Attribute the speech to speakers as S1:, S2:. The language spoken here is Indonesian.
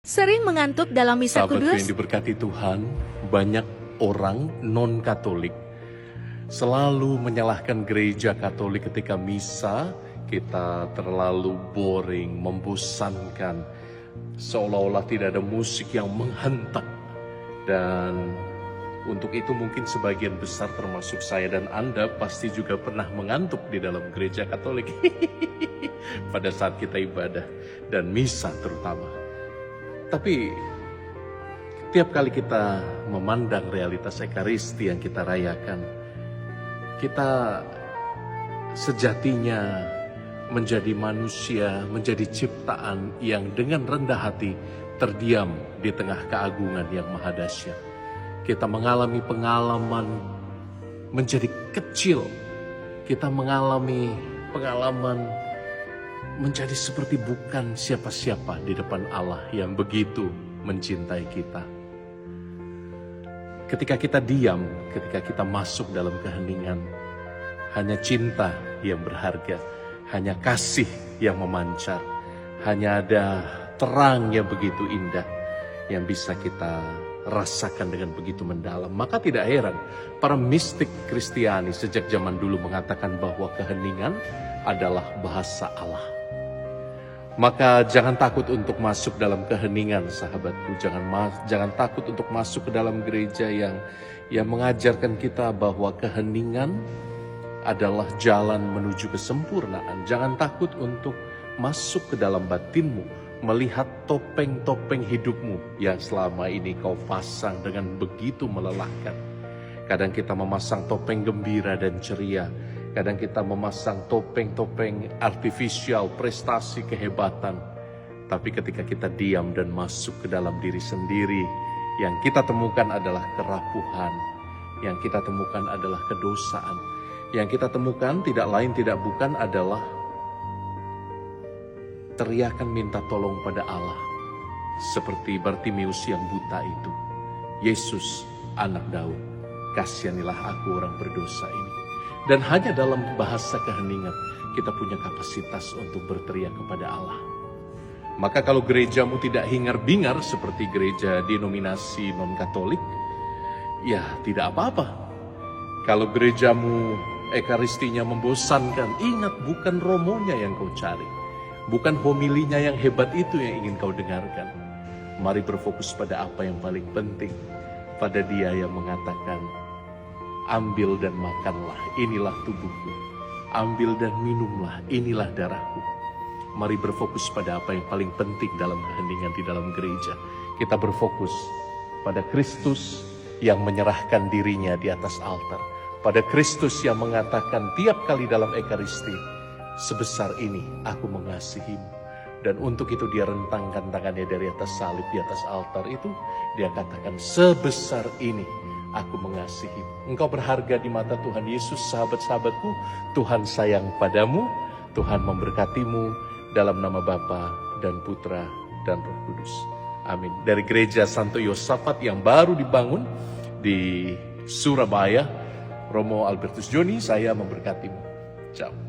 S1: Sering mengantuk dalam misa
S2: Sahabatku yang
S1: kudus?
S2: diberkati Tuhan, banyak orang non-Katolik selalu menyalahkan gereja Katolik ketika misa. Kita terlalu boring, membosankan, seolah-olah tidak ada musik yang menghentak. Dan untuk itu mungkin sebagian besar termasuk saya dan Anda pasti juga pernah mengantuk di dalam gereja Katolik pada saat kita ibadah dan misa terutama. Tapi tiap kali kita memandang realitas Ekaristi yang kita rayakan, kita sejatinya menjadi manusia, menjadi ciptaan yang dengan rendah hati terdiam di tengah keagungan yang maha dahsyat. Kita mengalami pengalaman menjadi kecil. Kita mengalami pengalaman menjadi seperti bukan siapa-siapa di depan Allah yang begitu mencintai kita. Ketika kita diam, ketika kita masuk dalam keheningan, hanya cinta yang berharga, hanya kasih yang memancar, hanya ada terang yang begitu indah yang bisa kita rasakan dengan begitu mendalam. Maka tidak heran para mistik Kristiani sejak zaman dulu mengatakan bahwa keheningan adalah bahasa Allah. Maka jangan takut untuk masuk dalam keheningan, sahabatku. Jangan takut untuk masuk ke dalam gereja yang mengajarkan kita bahwa keheningan adalah jalan menuju kesempurnaan. Jangan takut untuk masuk ke dalam batinmu, melihat topeng-topeng hidupmu yang selama ini kau pasang dengan begitu melelahkan. Kadang kita memasang topeng gembira dan ceria. Kadang kita memasang topeng-topeng artifisial, prestasi, kehebatan. Tapi ketika kita diam dan masuk ke dalam diri sendiri, yang kita temukan adalah kerapuhan. Yang kita temukan adalah kedosaan. Yang kita temukan tidak lain tidak bukan adalah teriakan minta tolong pada Allah. Seperti Bartimius yang buta itu. Yesus, anak Daud, kasihanilah aku orang berdosa ini. Dan hanya dalam bahasa keheningan kita punya kapasitas untuk berteriak kepada Allah. Maka kalau gerejamu tidak hingar-bingar seperti gereja denominasi non-Katolik, ya tidak apa-apa. Kalau gerejamu Ekaristinya membosankan, ingat bukan romonya yang kau cari. Bukan homilinya yang hebat itu yang ingin kau dengarkan. Mari berfokus pada apa yang paling penting. Pada Dia yang mengatakan, ambil dan makanlah, inilah tubuhku. Ambil dan minumlah, inilah darahku. Mari berfokus pada apa yang paling penting dalam keheningan di dalam gereja. Kita berfokus pada Kristus yang menyerahkan dirinya di atas altar. Pada Kristus yang mengatakan tiap kali dalam Ekaristi, sebesar ini aku mengasihimu. Dan untuk itu dia rentangkan tangannya dari atas salib, di atas altar itu. Dia katakan, sebesar ini aku mengasihimu. Engkau berharga di mata Tuhan Yesus, sahabat-sahabatku. Tuhan sayang padamu, Tuhan memberkatimu dalam nama Bapa dan Putra dan Roh Kudus. Amin. Dari gereja Santo Yosafat yang baru dibangun di Surabaya, Romo Albertus Joni, saya memberkatimu. Ciao.